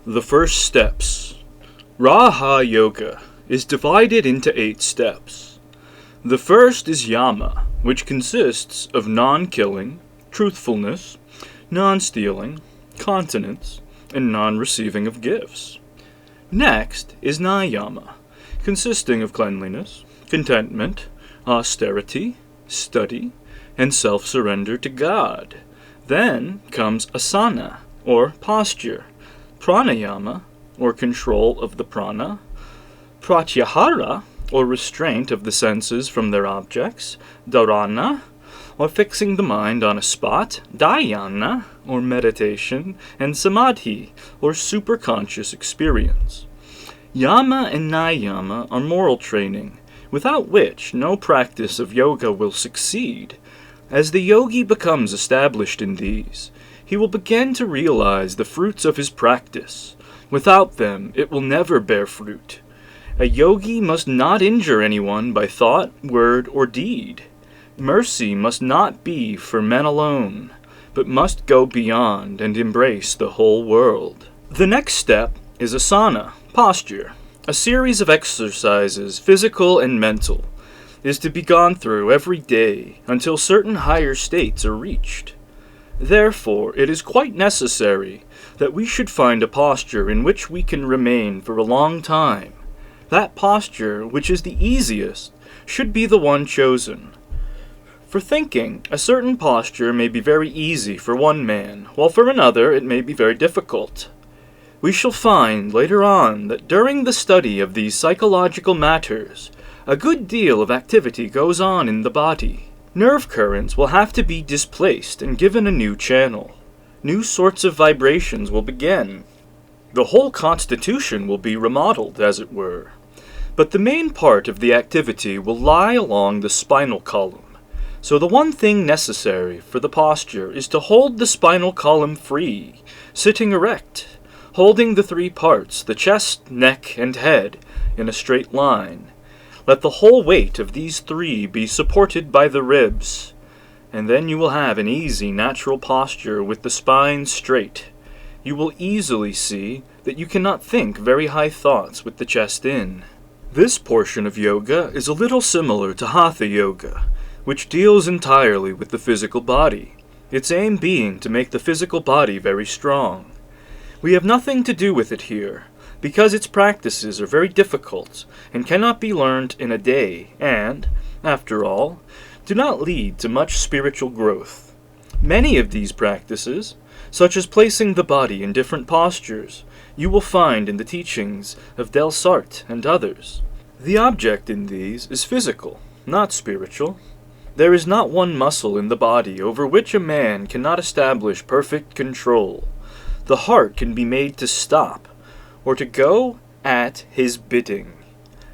The first steps. Raja Yoga is divided into 8 steps. The first is yama, which consists of non-killing, truthfulness, non-stealing, continence, and non-receiving of gifts. Next is niyama, consisting of cleanliness, contentment, austerity, study, and self-surrender to God. Then comes asana, or posture, pranayama, or control of the prana, pratyahara, or restraint of the senses from their objects, dharana, or fixing the mind on a spot, dhyana, or meditation, and samadhi, or superconscious experience. Yama and niyama are moral training, without which no practice of yoga will succeed. As the yogi becomes established in these, he will begin to realize the fruits of his practice. Without them, it will never bear fruit. A yogi must not injure anyone by thought, word, or deed. Mercy must not be for men alone, but must go beyond and embrace the whole world. The next step is asana, posture. A series of exercises, physical and mental, is to be gone through every day until certain higher states are reached. Therefore, it is quite necessary that we should find a posture in which we can remain for a long time. That posture, which is the easiest, should be the one chosen. For thinking, a certain posture may be very easy for one man, while for another it may be very difficult. We shall find later on that during the study of these psychological matters, a good deal of activity goes on in the body. Nerve currents will have to be displaced and given a new channel. New sorts of vibrations will begin. The whole constitution will be remodeled, as it were. But the main part of the activity will lie along the spinal column. So the one thing necessary for the posture is to hold the spinal column free, sitting erect, holding the 3 parts, the chest, neck, and head, in a straight line. Let the whole weight of these 3 be supported by the ribs, and then you will have an easy, natural posture with the spine straight. You will easily see that you cannot think very high thoughts with the chest in. This portion of yoga is a little similar to hatha yoga, which deals entirely with the physical body, its aim being to make the physical body very strong. We have nothing to do with it here, because its practices are very difficult and cannot be learned in a day and, after all, do not lead to much spiritual growth. Many of these practices, such as placing the body in different postures, you will find in the teachings of Del Sartre and others. The object in these is physical, not spiritual. There is not one muscle in the body over which a man cannot establish perfect control. The heart can be made to stop, or to go at his bidding,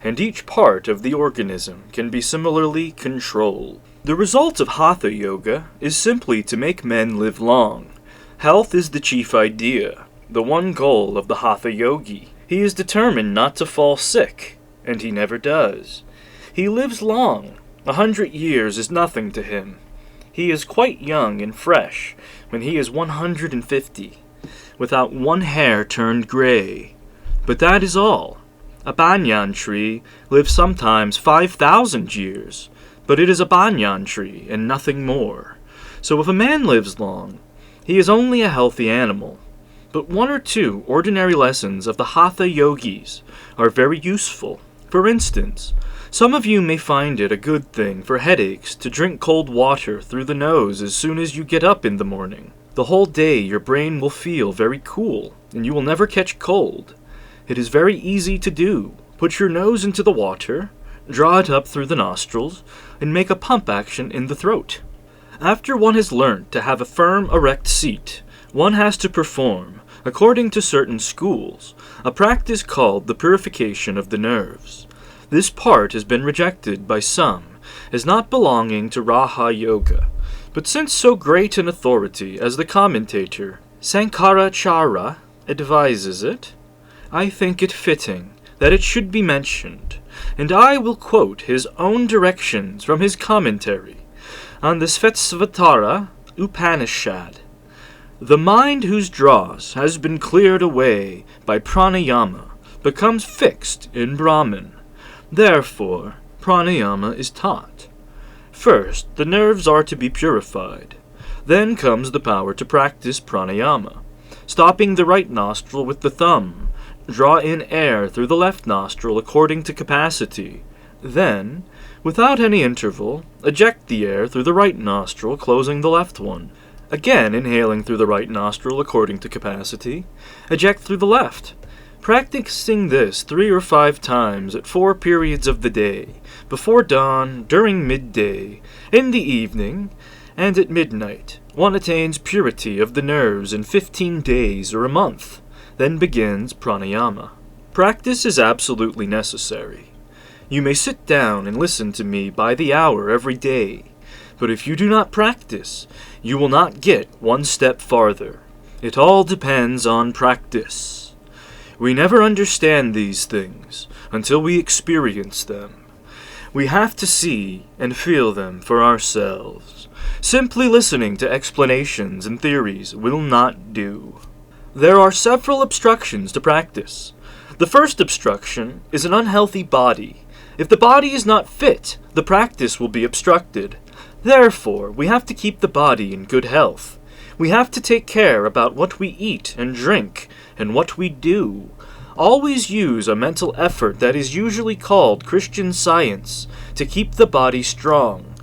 and each part of the organism can be similarly controlled. The result of hatha yoga is simply to make men live long. Health is the chief idea, the one goal of the hatha yogi. He is determined not to fall sick, and he never does. He lives long. 100 years is nothing to him. He is quite young and fresh when he is 150, without one hair turned gray. But that is all. A banyan tree lives sometimes 5,000 years, but it is a banyan tree and nothing more. So if a man lives long, he is only a healthy animal. But 1 or 2 ordinary lessons of the hatha yogis are very useful. For instance, some of you may find it a good thing for headaches to drink cold water through the nose as soon as you get up in the morning. The whole day your brain will feel very cool, and you will never catch cold. It is very easy to do. Put your nose into the water, draw it up through the nostrils, and make a pump action in the throat. After one has learnt to have a firm, erect seat, one has to perform, according to certain schools, a practice called the purification of the nerves. This part has been rejected by some as not belonging to Raja Yoga, but since so great an authority as the commentator Sankaracharya advises it, I think it fitting that it should be mentioned, and I will quote his own directions from his commentary on the Svetasvatara Upanishad. The mind whose dross has been cleared away by pranayama becomes fixed in Brahman. Therefore, pranayama is taught. First, the nerves are to be purified. Then comes the power to practice pranayama. Stopping the right nostril with the thumb, draw in air through the left nostril according to capacity. Then, without any interval, eject the air through the right nostril, closing the left one. Again, inhaling through the right nostril according to capacity, eject through the left. Practicing this 3 or 5 times at 4 periods of the day, before dawn, during midday, in the evening, and at midnight, one attains purity of the nerves in 15 days or a month. Then begins pranayama. Practice is absolutely necessary. You may sit down and listen to me by the hour every day, but if you do not practice, you will not get one step farther. It all depends on practice. We never understand these things until we experience them. We have to see and feel them for ourselves. Simply listening to explanations and theories will not do. There are several obstructions to practice. The first obstruction is an unhealthy body. If the body is not fit, the practice will be obstructed. Therefore, we have to keep the body in good health. We have to take care about what we eat and drink and what we do. Always use a mental effort that is usually called Christian Science to keep the body strong.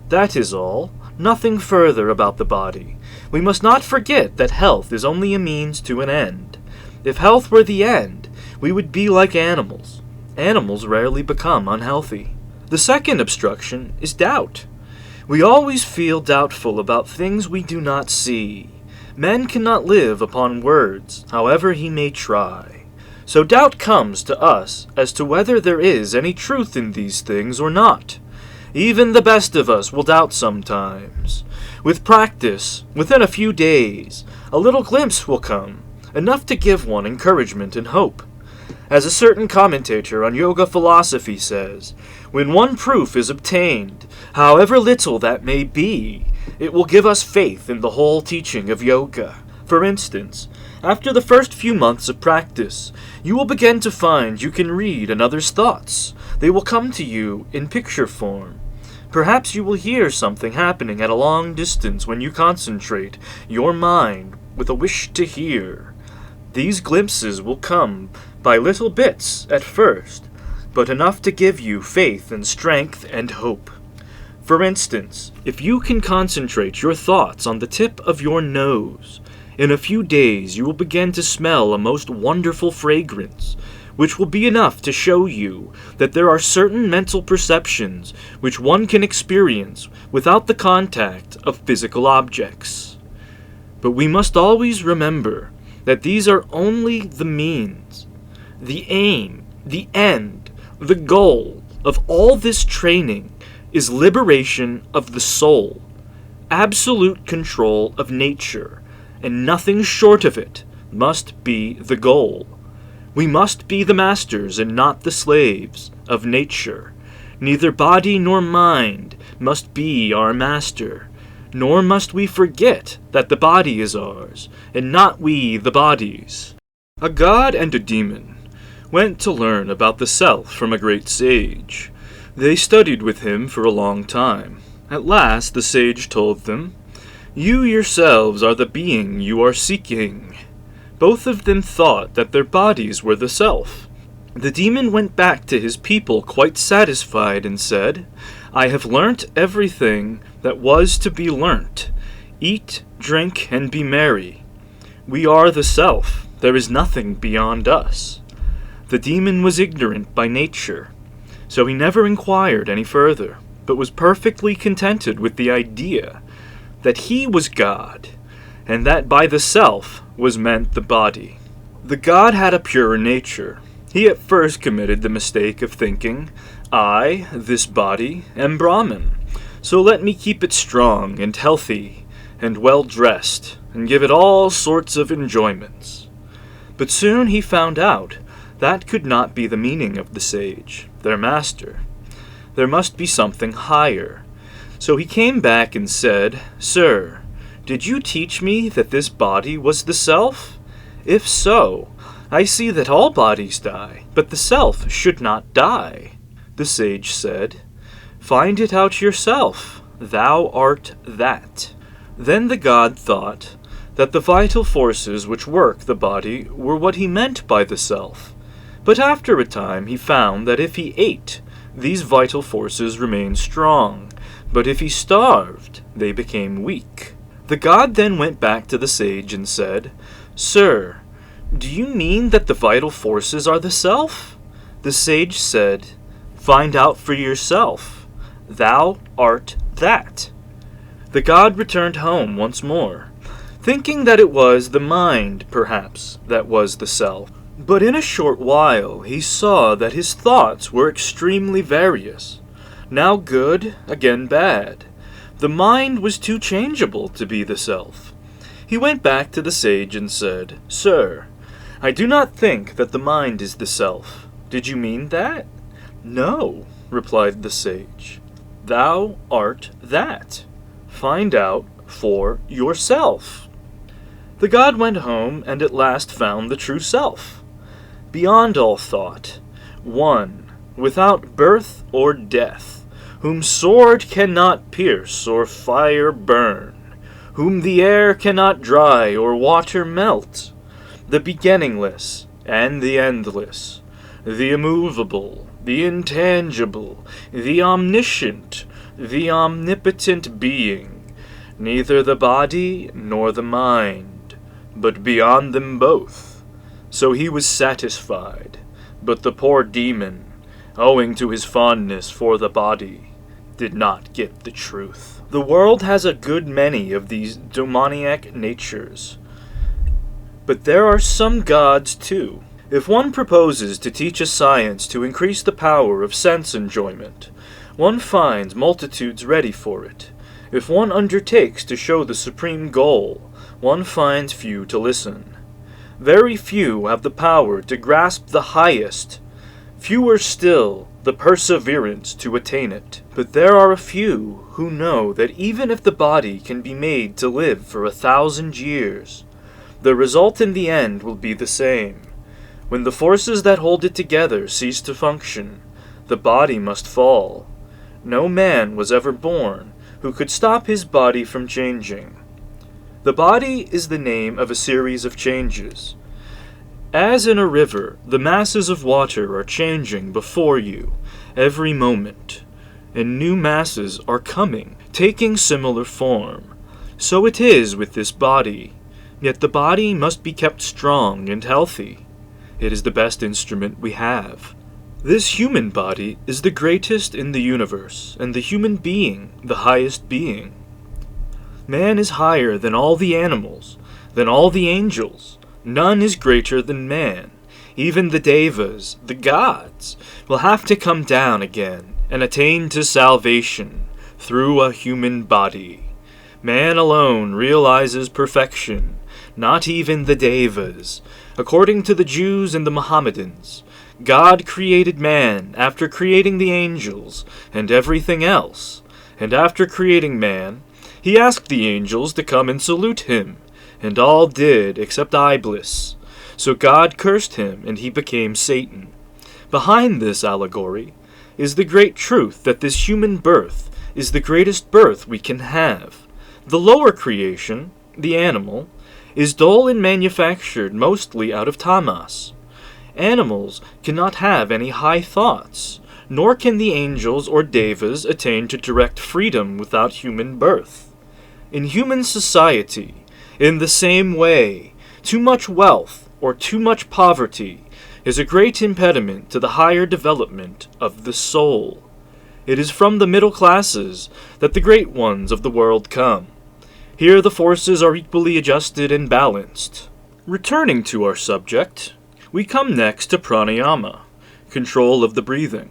That is all. Nothing further about the body. We must not forget that health is only a means to an end. If health were the end, we would be like animals. Animals rarely become unhealthy. The second obstruction is doubt. We always feel doubtful about things we do not see. Man cannot live upon words, however he may try. So doubt comes to us as to whether there is any truth in these things or not. Even the best of us will doubt sometimes. With practice, within a few days, a little glimpse will come, enough to give one encouragement and hope. As a certain commentator on yoga philosophy says, when one proof is obtained, however little that may be, it will give us faith in the whole teaching of yoga. For instance, after the first few months of practice, you will begin to find you can read another's thoughts. They will come to you in picture form. Perhaps you will hear something happening at a long distance when you concentrate your mind with a wish to hear. These glimpses will come by little bits at first, but enough to give you faith and strength and hope. For instance, if you can concentrate your thoughts on the tip of your nose, in a few days you will begin to smell a most wonderful fragrance, which will be enough to show you that there are certain mental perceptions which one can experience without the contact of physical objects. But we must always remember that these are only the means, the aim, the end, the goal of all this training is liberation of the soul, absolute control of nature, and nothing short of it must be the goal. We must be the masters and not the slaves of nature. Neither body nor mind must be our master, nor must we forget that the body is ours, and not we the body's. A god and a demon went to learn about the self from a great sage. They studied with him for a long time. At last the sage told them, "You yourselves are the being you are seeking." Both of them thought that their bodies were the self. The demon went back to his people quite satisfied and said, "I have learnt everything that was to be learnt. Eat, drink, and be merry. We are the self. There is nothing beyond us." The demon was ignorant by nature, so he never inquired any further, but was perfectly contented with the idea that he was God, and that by the self was meant the body. The god had a pure nature. He at first committed the mistake of thinking, "I, this body, am Brahman, so let me keep it strong and healthy and well-dressed, and give it all sorts of enjoyments." But soon he found out that could not be the meaning of the sage, their master. There must be something higher. So he came back and said, "Sir, Did you teach me that this body was the self? If so, I see that all bodies die, but the self should not die. The sage said, Find it out yourself. Thou art that. Then the god thought that the vital forces which work the body were what he meant by the self. But after a time he found that if he ate, these vital forces remained strong, but if he starved, they became weak. The god then went back to the sage and said, Sir, do you mean that the vital forces are the self? The sage said, Find out for yourself. Thou art that. The god returned home once more, thinking that it was the mind, perhaps, that was the self. But in a short while he saw that his thoughts were extremely various, now good, again bad. The mind was too changeable to be the self. He went back to the sage and said, Sir, I do not think that the mind is the self. Did you mean that? No, replied the sage. Thou art that. Find out for yourself. The god went home and at last found the true self. Beyond all thought, one, without birth or death, whom sword cannot pierce or fire burn, whom the air cannot dry or water melt, the beginningless and the endless, the immovable, the intangible, the omniscient, the omnipotent being, neither the body nor the mind, but beyond them both. So he was satisfied, but the poor demon, owing to his fondness for the body, did not get the truth. The world has a good many of these demoniac natures, but there are some gods too. If one proposes to teach a science to increase the power of sense enjoyment, one finds multitudes ready for it. If one undertakes to show the supreme goal, one finds few to listen. Very few have the power to grasp the highest, fewer still the perseverance to attain it. But there are a few who know that even if the body can be made to live for 1,000 years, the result in the end will be the same. When the forces that hold it together cease to function, the body must fall. No man was ever born who could stop his body from changing. The body is the name of a series of changes. As in a river, the masses of water are changing before you every moment, and new masses are coming, taking similar form. So it is with this body, yet the body must be kept strong and healthy. It is the best instrument we have. This human body is the greatest in the universe, and the human being the highest being. Man is higher than all the animals, than all the angels. None is greater than man. Even the devas, the gods, will have to come down again and attain to salvation through a human body. Man alone realizes perfection, not even the devas. According to the Jews and the Mohammedans, God created man after creating the angels and everything else, and after creating man, he asked the angels to come and salute him, and all did except Iblis. So God cursed him, and he became Satan. Behind this allegory is the great truth that this human birth is the greatest birth we can have. The lower creation, the animal, is dull and manufactured mostly out of tamas. Animals cannot have any high thoughts, nor can the angels or devas attain to direct freedom without human birth. In human society, in the same way, too much wealth or too much poverty is a great impediment to the higher development of the soul. It is from the middle classes that the great ones of the world come. Here the forces are equally adjusted and balanced. Returning to our subject, we come next to pranayama, control of the breathing.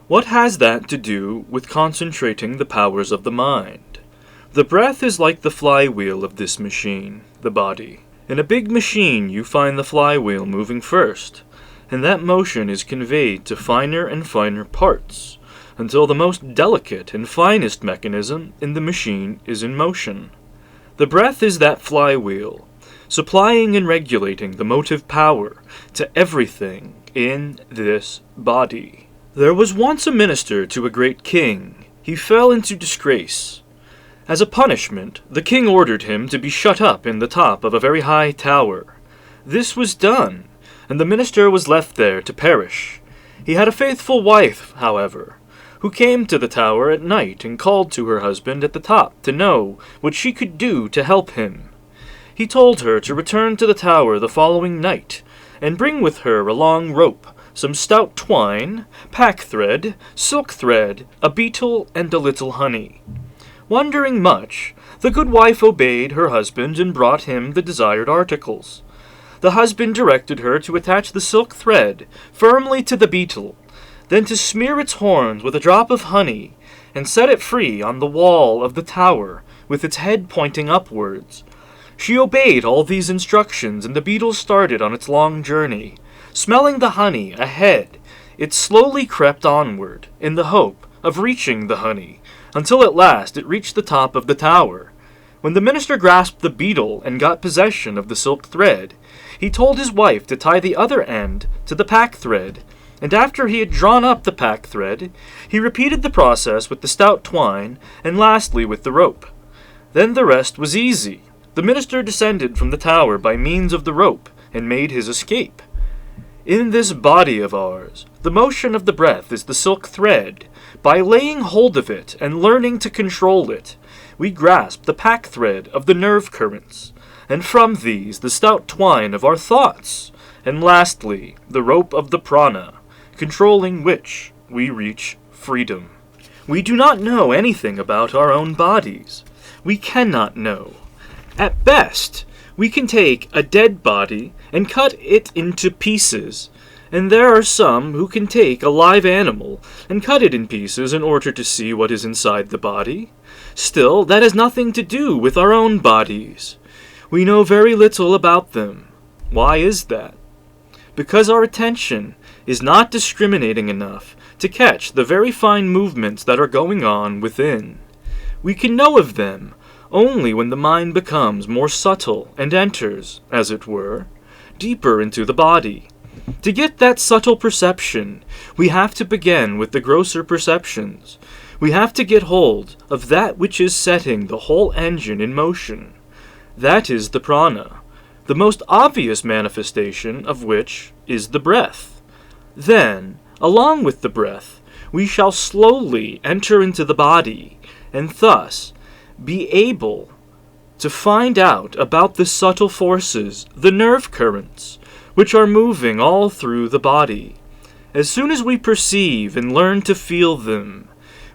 What has that to do with concentrating the powers of the mind? The breath is like the flywheel of this machine, the body. In a big machine you find the flywheel moving first, and that motion is conveyed to finer and finer parts, until the most delicate and finest mechanism in the machine is in motion. The breath is that flywheel, supplying and regulating the motive power to everything in this body. There was once a minister to a great king. He fell into disgrace. As a punishment, the king ordered him to be shut up in the top of a very high tower. This was done, and the minister was left there to perish. He had a faithful wife, however, who came to the tower at night and called to her husband at the top to know what she could do to help him. He told her to return to the tower the following night, and bring with her a long rope, some stout twine, pack-thread, silk thread, a beetle, and a little honey. Wondering much, the good wife obeyed her husband and brought him the desired articles. The husband directed her to attach the silk thread firmly to the beetle, then to smear its horns with a drop of honey, and set it free on the wall of the tower, with its head pointing upwards. She obeyed all these instructions, and the beetle started on its long journey. Smelling the honey ahead, it slowly crept onward, in the hope of reaching the honey, until at last it reached the top of the tower. When the minister grasped the beetle and got possession of the silk thread, he told his wife to tie the other end to the pack thread, and after he had drawn up the pack thread, he repeated the process with the stout twine, and lastly with the rope. Then the rest was easy. The minister descended from the tower by means of the rope, and made his escape. In this body of ours, the motion of the breath is the silk thread. By laying hold of it and learning to control it, we grasp the pack thread of the nerve currents, and from these the stout twine of our thoughts, and lastly the rope of the prana, controlling which we reach freedom. We do not know anything about our own bodies. We cannot know. At best, we can take a dead body and cut it into pieces, and there are some who can take a live animal and cut it in pieces in order to see what is inside the body. Still, that has nothing to do with our own bodies. We know very little about them. Why is that? Because our attention is not discriminating enough to catch the very fine movements that are going on within. We can know of them only when the mind becomes more subtle and enters, as it were, deeper into the body. To get that subtle perception, we have to begin with the grosser perceptions. We have to get hold of that which is setting the whole engine in motion. That is the prana, the most obvious manifestation of which is the breath. Then, along with the breath, we shall slowly enter into the body, and thus be able to find out about the subtle forces, the nerve currents, which are moving all through the body. As soon as we perceive and learn to feel them,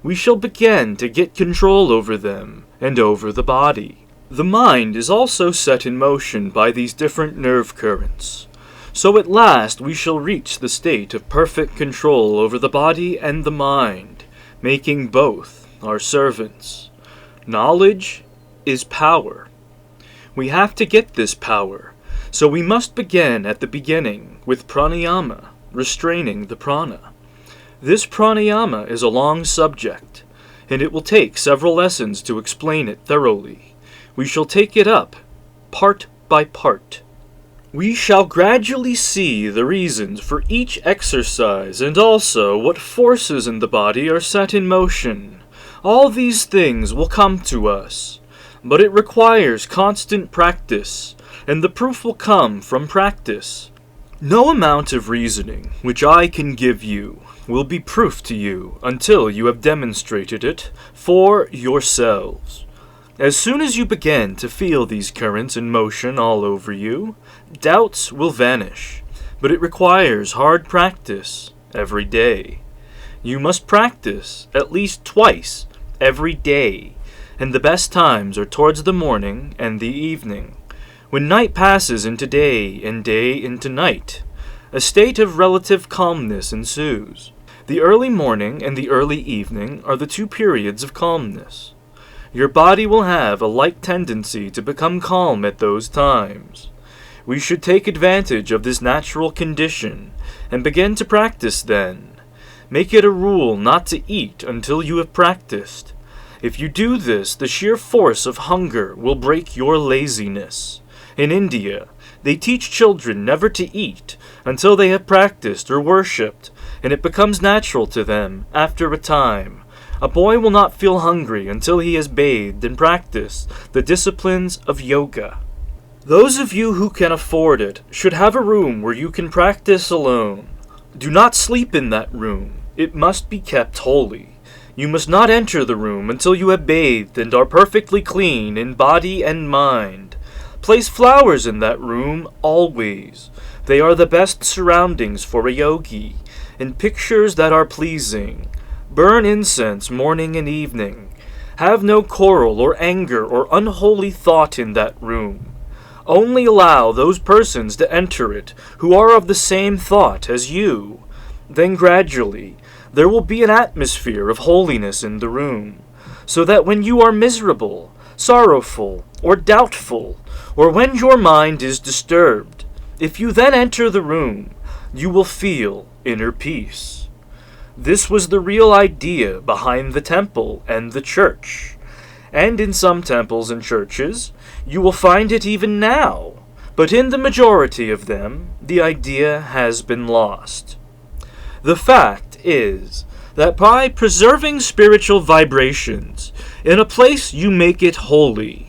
we shall begin to get control over them and over the body. The mind is also set in motion by these different nerve currents. So at last we shall reach the state of perfect control over the body and the mind, making both our servants. Knowledge is power. We have to get this power, so we must begin at the beginning with pranayama, restraining the prana. This pranayama is a long subject, and it will take several lessons to explain it thoroughly. We shall take it up, part by part. We shall gradually see the reasons for each exercise, and also what forces in the body are set in motion. All these things will come to us, but it requires constant practice, and the proof will come from practice. No amount of reasoning which I can give you will be proof to you until you have demonstrated it for yourselves. As soon as you begin to feel these currents in motion all over you, doubts will vanish, but it requires hard practice every day. You must practice at least twice every day, and the best times are towards the morning and the evening, when night passes into day and day into night. A state of relative calmness ensues. The early morning and the early evening are the two periods of calmness. Your body will have a like tendency to become calm at those times. We should take advantage of this natural condition and begin to practice then. Make it a rule not to eat until you have practiced. If you do this, the sheer force of hunger will break your laziness. In India, they teach children never to eat until they have practiced or worshipped, and it becomes natural to them after a time. A boy will not feel hungry until he has bathed and practiced the disciplines of yoga. Those of you who can afford it should have a room where you can practice alone. Do not sleep in that room. It must be kept holy. You must not enter the room until you have bathed and are perfectly clean in body and mind. Place flowers in that room always. They are the best surroundings for a yogi, and pictures that are pleasing. Burn incense morning and evening. Have no quarrel or anger or unholy thought in that room. Only allow those persons to enter it who are of the same thought as you. Then gradually there will be an atmosphere of holiness in the room, so that when you are miserable, sorrowful, or doubtful, or when your mind is disturbed, if you then enter the room, you will feel inner peace. This was the real idea behind the temple and the church. And in some temples and churches, you will find it even now, but in the majority of them, the idea has been lost. The fact is that by preserving spiritual vibrations in a place you make it holy.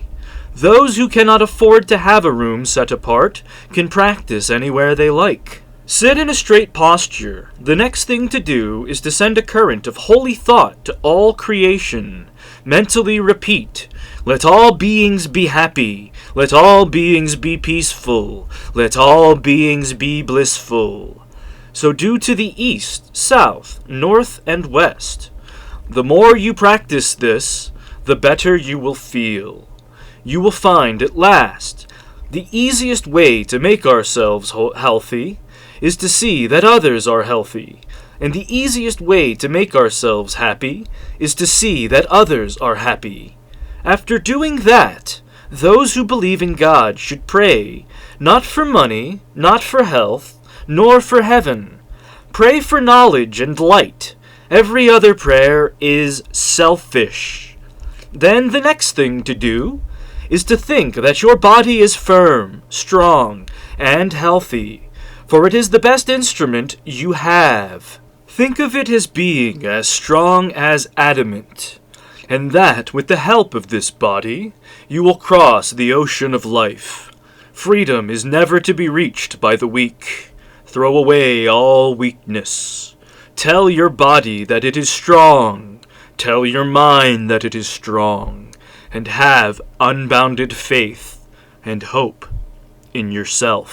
Those who cannot afford to have a room set apart can practice anywhere they like. Sit in a straight posture. The next thing to do is to send a current of holy thought to all creation. Mentally repeat, "Let all beings be happy. Let all beings be peaceful. Let all beings be blissful." So do to the east, south, north, and west. The more you practice this, the better you will feel. You will find at last the easiest way to make ourselves healthy is to see that others are healthy, and the easiest way to make ourselves happy is to see that others are happy. After doing that, those who believe in God should pray, not for money, not for health, nor for heaven. Pray for knowledge and light. Every other prayer is selfish. Then the next thing to do is to think that your body is firm, strong, and healthy, for it is the best instrument you have. Think of it as being as strong as adamant, and that with the help of this body, you will cross the ocean of life. Freedom is never to be reached by the weak. Throw away all weakness. Tell your body that it is strong. Tell your mind that it is strong. And have unbounded faith and hope in yourself.